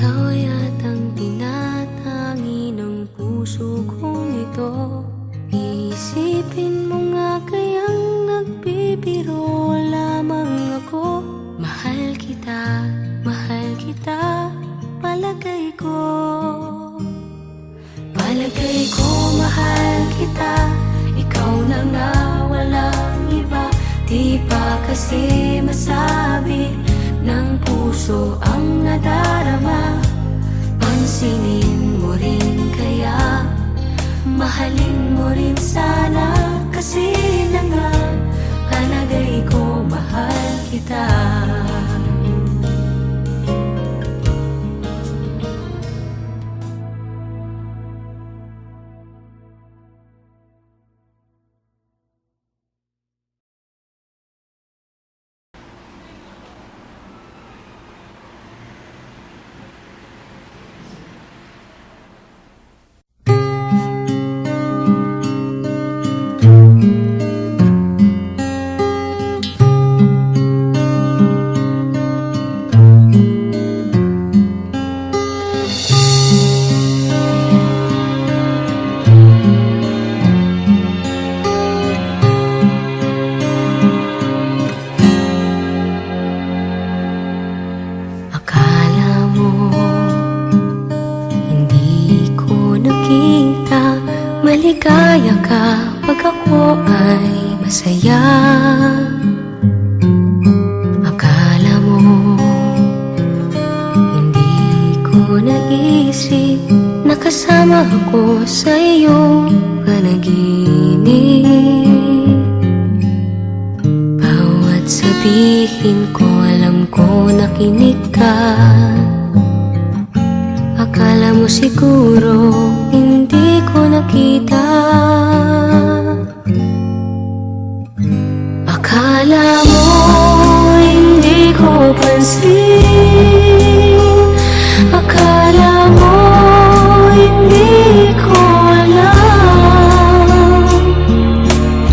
Ikaw yatang tinatangi ng puso kong ito. Iisipin mo nga kayang nagbibiro lamang ako. Mahal kita, palagay ko. Palagay ko mahal kita, ikaw na nga walang iba. Di pa kasi masabi ng puso ang nadarama. Pansinin mo rin kaya, mahalin mo rin sana. Kasi na nga, palagay ko mahal kita. Maligaya ka pag ako ay masaya. Akala mo hindi ko naisip na kasama ako sa iyong panaginip. Bawat sabihin ko alam ko nakinig ka. Akala mo siguro hindi ko nakita. Akala mo hindi ko pansin. Akala mo hindi ko alam.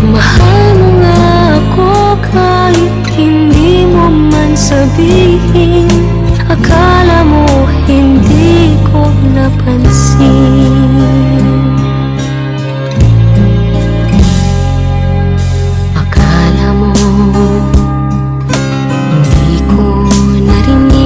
Mahal mo nga ako kahit hindi mo man sabihin. Akala mo hindi ko napansin. Akala mo hindi ko narinig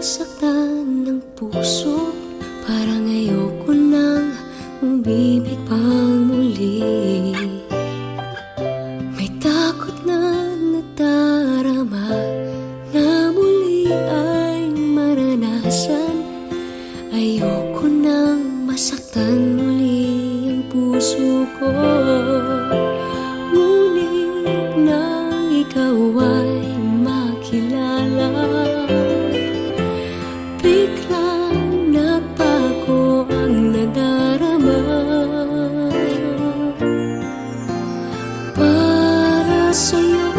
nasaktan ng puso. Parang ayoko nang umibig pang muli. May takot na nadarama na muli ay maranasan. Ayoko nang masaktan muli ang puso ko. Ngunit nang ikaw ay makilala, biglang nagbago ang nadarama. Para sa'yo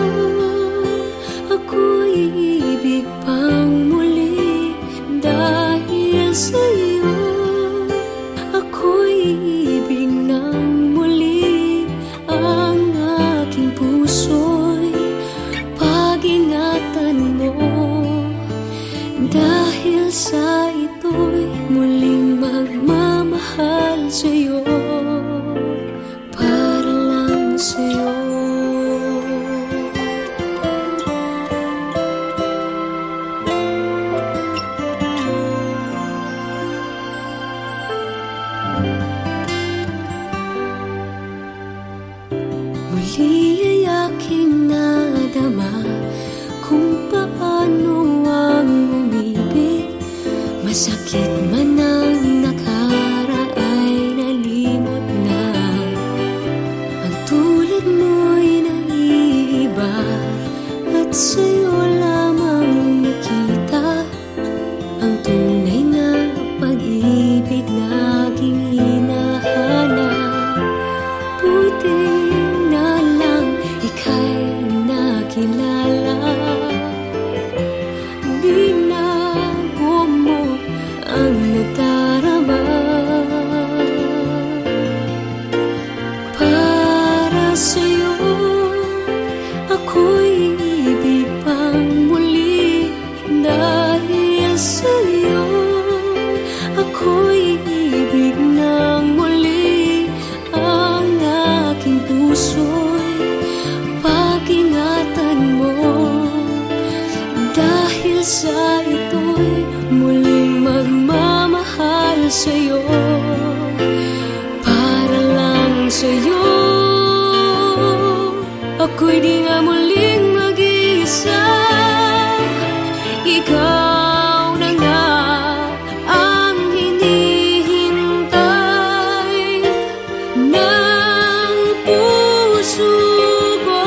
ako'y ibig pang muli. Dahil sa'yo ako'y ibig ng muli. Ang aking puso'y pag-ingatan mo. Dahil sa ito'y muling magmamahal sa'yo. Para lang sa'yo. Muli ay aking nadama kung paano ang umibig. Masakit man ang nakaraay nalimot na. Ang tulad mo'y naiiba at sa'yo lamang nakita ang tunay na pag-ibig na aking hinahanap. Buti na lang ika'y nakilala. Binago mo ang nadarama. Para sa'yo ako'y ibig pang muli. Dahil sa'yo ako'y ibig ng muli. Ang aking puso'y pag-ingatan mo. Dahil sa ito'y muling magmamahal sa'yo. Para lang sa'yo ako'y di nga muling mag-iisa. Ikaw na nga ang hinihintay ng puso ko.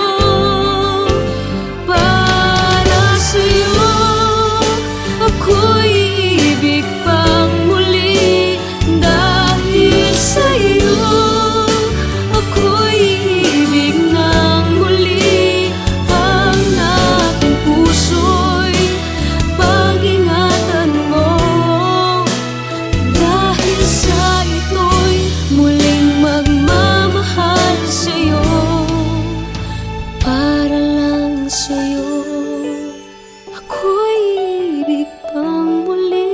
Para sa'yo ako'y ibig pang muli. Dahil sa'yo ako'y ibig ng muli. Ang aking puso'y pag-ingatan mo. Dahil sa ito'y muling magmamahal sa'yo. Para lang sa'yo ako'y ibig pang muli.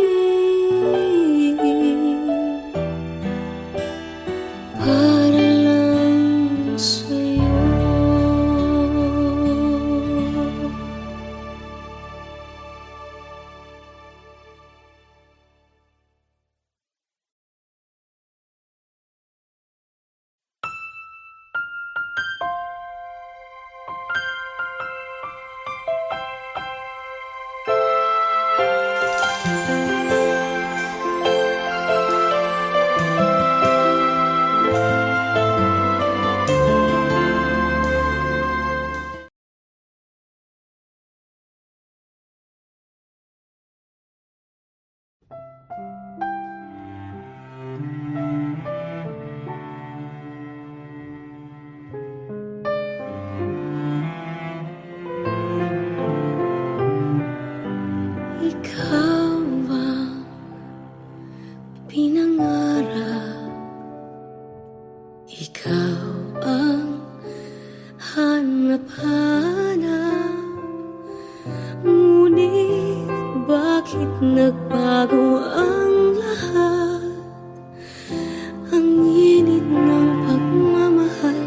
Para lang sa'yo. Ikaw ang pinangarap. Ikaw ang hanap-hanap. Ngunit bakit nagbago ang lahat? Ang init ng pagmamahal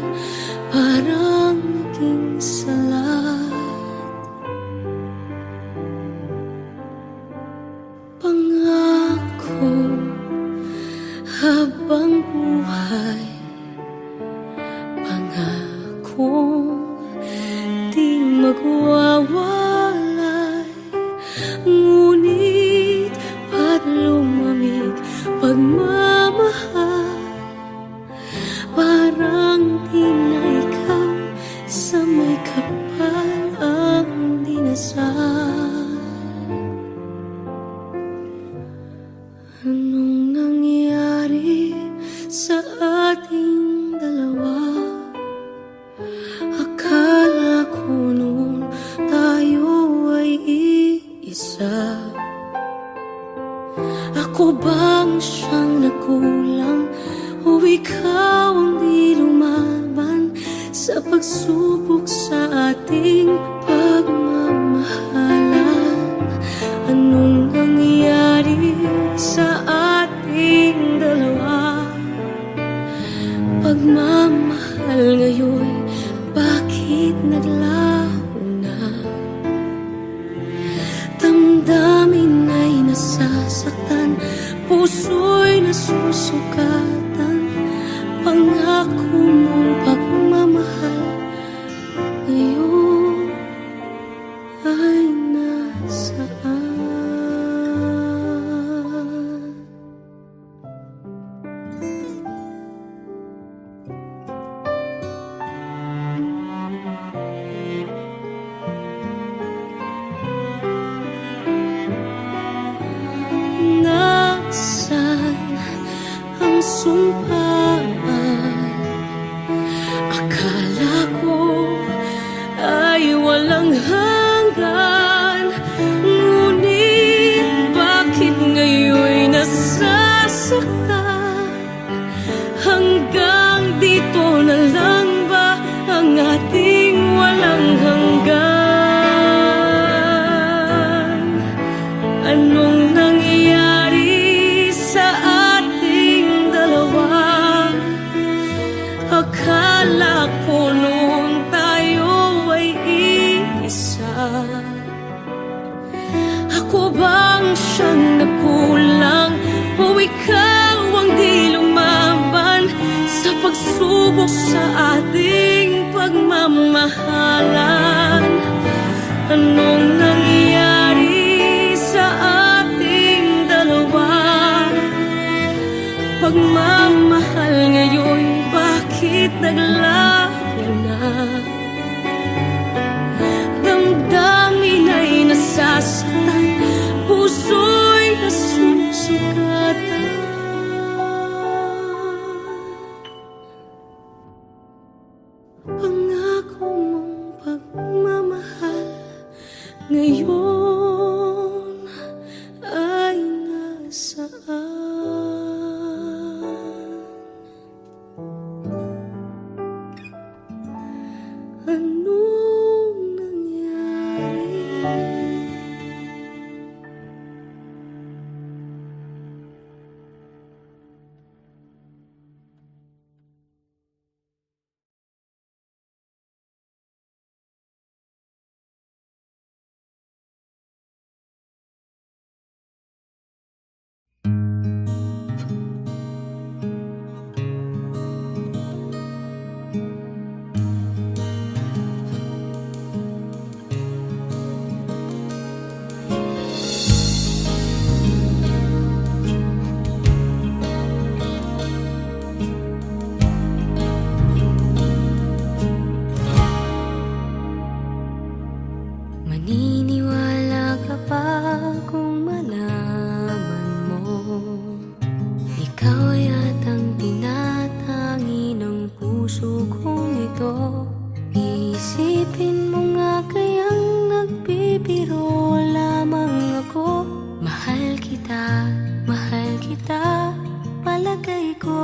parang naging salat. Anong nangyari sa ating dalawa? Akala ko noon tayo ay iisa. Ako bang siyang nagkulang o ikaw ang di lumaban sa pagsubok sa ating pagmamahalan? Anong nangyari sa ating dalawa? Pagmamahal ngayon, bakit naglaho na? Damdamin ay nasasaktan, puso'y nasusukatan. Pangako mong pagmamahal ngayon ay nasaan? Nasaan ang sumpaan? Akala ko ay walang hanggan, ngunit bakit ngayon nasasaktan? Hanggang dito na lang ba ang ating walang hanggan? Anong nangyari sa ating dalawa? Akala ko noon tayo ay iisa. Ako bang siyang nagkulang o ikaw ang di lumaban sa pagsubok sa ating pagmamahalan? Anong nangyari sa ating dalawa? Pagmamahal ngayon, bakit naglaho na? Damdamin ay nasasaktan, puso'y nasusugatan. Pangako mong pagmamahal ngayon ay nasaan? Anong nangyari? Maniniwala ka pa kung malaman mo ikaw yatang tinatangi ng puso kong ito? Isipin mo nga kayang nagbibiro lamang ako. Mahal kita, palagay ko.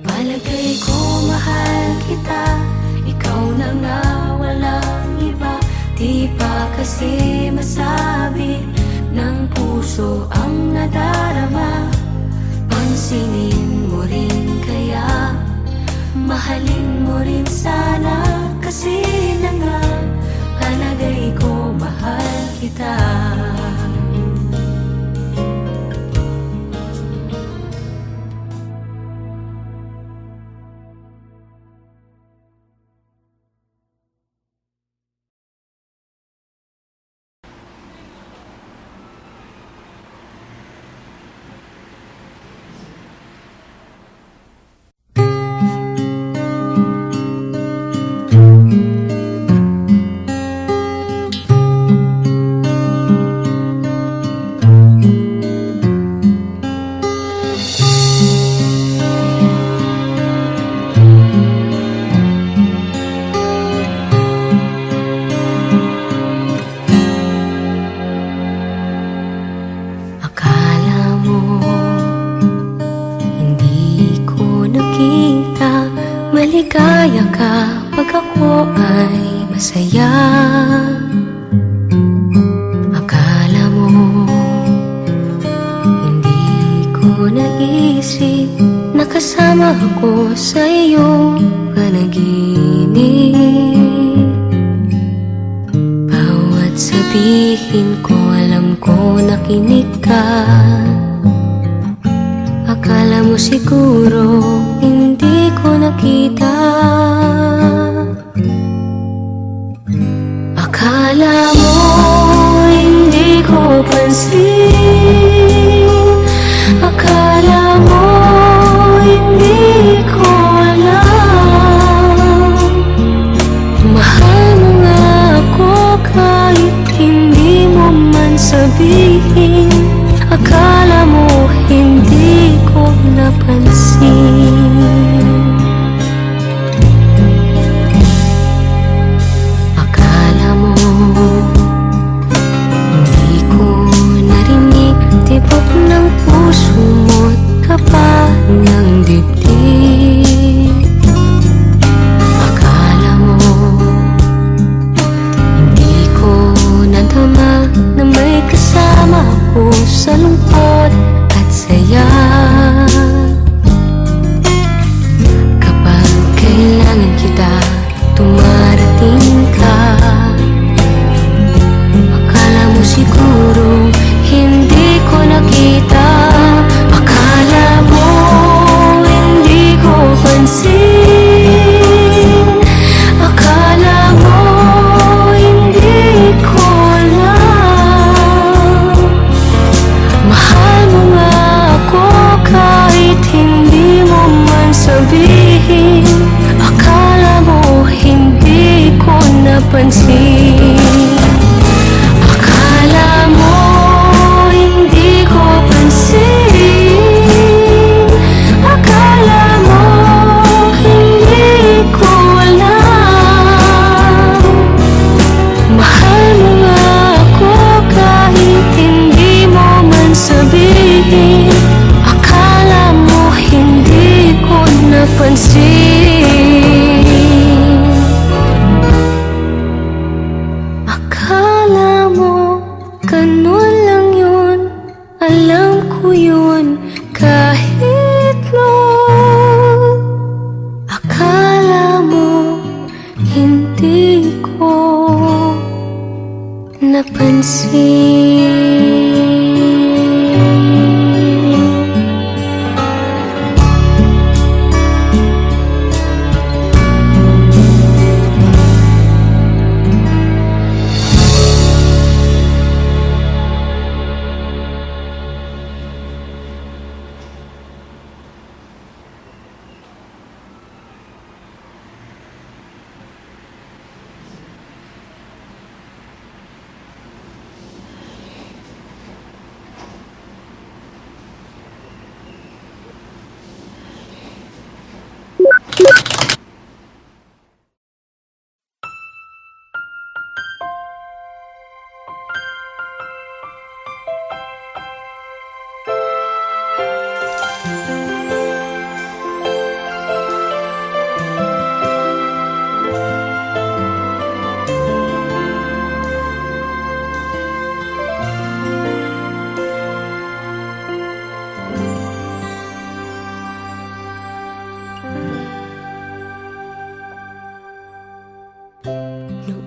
Palagay ko mahal kita, ikaw na nga walang iba. Di pa kasi masabi ng puso ang nadarama. Pansinin mo rin kaya, mahalin mo rin sana. Kasi na nga, palagay ko mahal kita. ligaya ka pag ako ay masaya. Akala mo hindi ko naisip na kasama ako sa iyong panaginip. Bawat sabihin ko alam ko nakinig ka. Akala mo siguro hindi ko nakita. Akala mo hindi ko pansin. Akala mo hindi ko alam. Mahal mo nga ako kahit hindi mo man sabihin. Akala mo hindi ko napansin. Akala mo hindi ko narinig tibok ng puso mo't kapa ng dibdib. Akala mo hindi ko nadama na may kasama ako sa lungkot at saya. Kapag kailangan kita, dumarating ka. Akala mo siguro hindi ko nakita. Akala mo hindi ko pansin. Akala mo hindi ko alam. Mahal mo nga ako kahit hindi mo man sabihin. Akala mo hindi ko napansin. Akala mo hindi ko pansin. Akala mo hindi ko alam. Mahal mo nga ako kahit hindi mo man sabihin. Akala mo hindi ko napansin. Akala mo ganun lang yun. Alam ko yun kahit noon. Akala mo hindi ko napansin.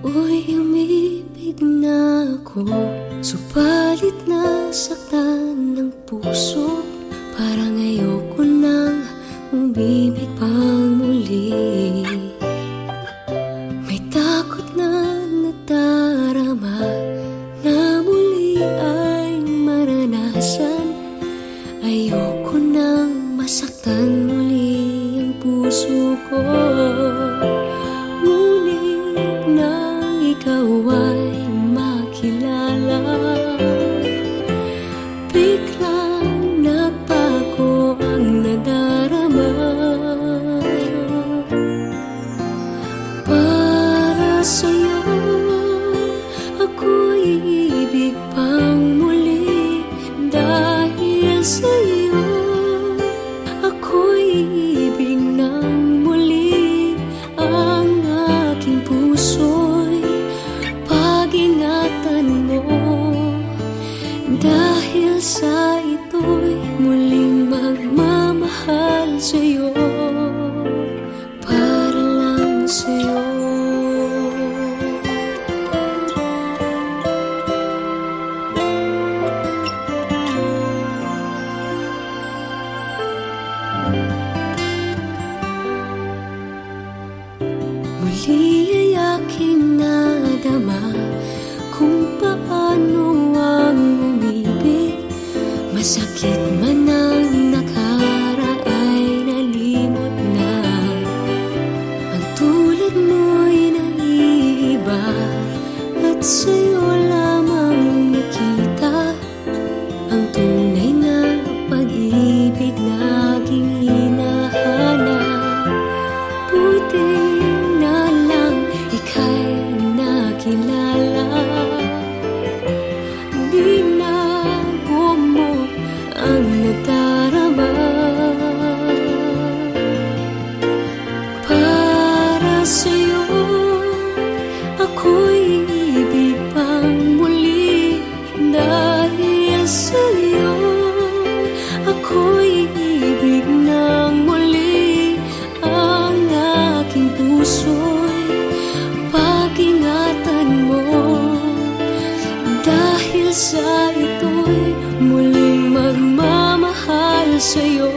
Nooy umibig na ako, subalit nasaktan ng puso. Parang ayoko nang umibig pang muli. May takot na nadarama na muli ay maranasan. Ayoko nang masaktan muli ang puso ko. Ngunit nang ikaw ay makilala, biglang nagbago ang nadarama. Para sa'yo ako'y ibig pang muli. Dahil sa'yo ako'y ibig ng muli. Dahil sa ito'y muling magmamahal sa'yo, para lang sa'yo. Muli ay aking nadama kung paano ang umibig. Masakit man ang nakaraan nalimot na. Ang tulad mo'y naiiba at sa'yo lamang nakita ang tunay na pag-ibig laging hinahanap. Buti na lang ika'y nakilala. Binago mo ang nadarama. Para sa'yo ako'y ibig pang muli. Dahil sa'yo ako'y ibig ng muli. Ang aking puso'y pag-ingatan mo. Dahil sa ito'y muling magmamahal sa'yo,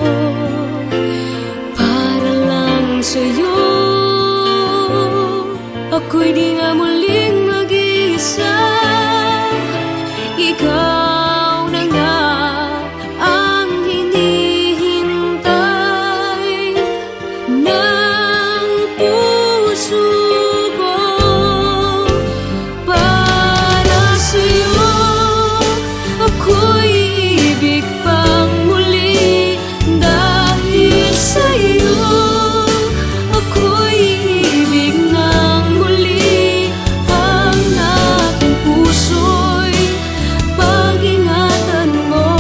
para lang sa'yo. Ako'y di nga muling mag-iisa. Ikaw na nga ang hinihintay ng puso ko. Para sa'yo ako'y ibig pang muli. Dahil sa'yo ako'y ibig ng muli. Ang aking puso'y pag-ingatan mo.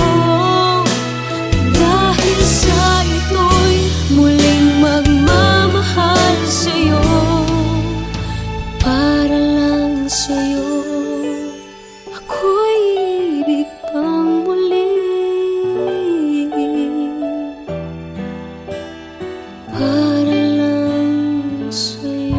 Dahil sa ito'y muling magmamahal sa'yo, para lang sa'yo. Ako'y ibig pang muli. Para lang sa'yo.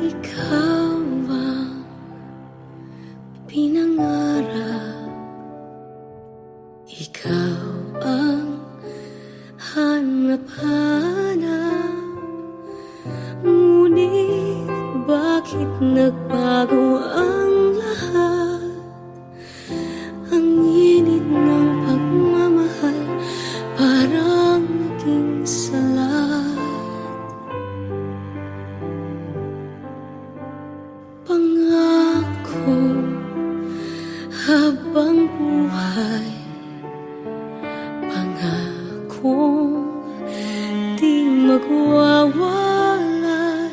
Ikaw ang pinangarap, ikaw ang hanap-hanap. Ngunit bakit nagbago ang lahat? Ang init ng pagmamahal parang naging salat. Pangako habang buhay, pangakong di magwawalay.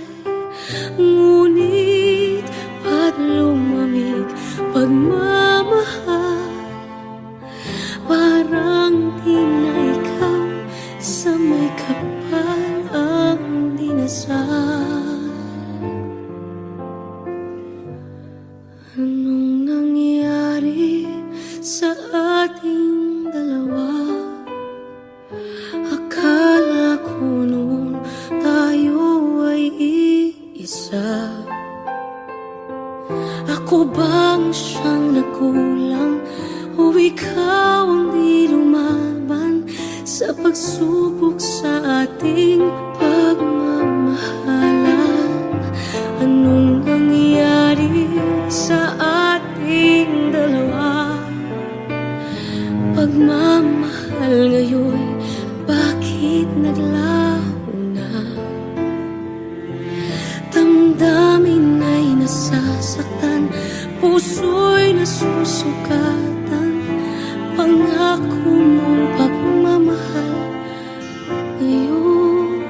Ngunit ba't lumamig pagmamahal? Parang di na ikaw sa may kapal ang dinasal. Anong nangyari sa ating dalawa? Akala ko noon tayo ay iisa. Ako bang siyang nakulang o ikaw ang di lumaban sa pagsubok sa ating pagmamahalan? Anong masusukatan. Pangako mong pagmamahal ngayon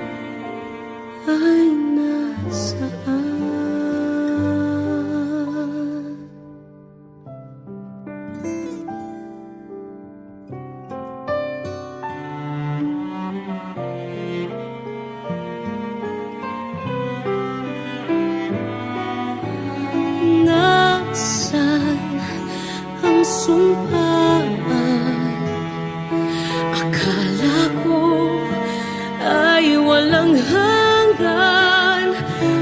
ay nasaan? Nasaan ang sumpaan? Akala ko ay walang hanggan,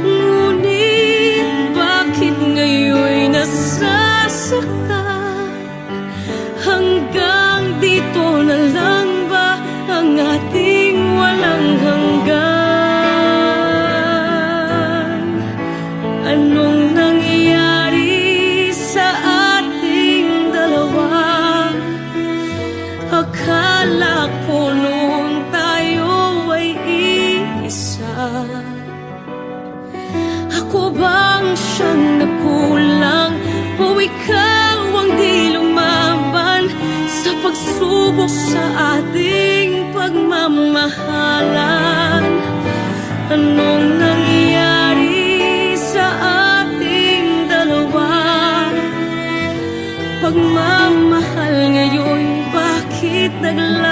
ngunit bakit ngayon'y nasasaktan? Hanggang dito na lang ba ang ating walang hanggan? Anong nangyayari sa ating dalawa? Akala ko noon tayo ay iisa. Ako bang siyang nagkulang o ikaw ang di lumaban sa pagsubok sa ating pagmamahalan? Anong nangyayari sa ating dalawa? Pagmamahal ngayon, bakit naglaho?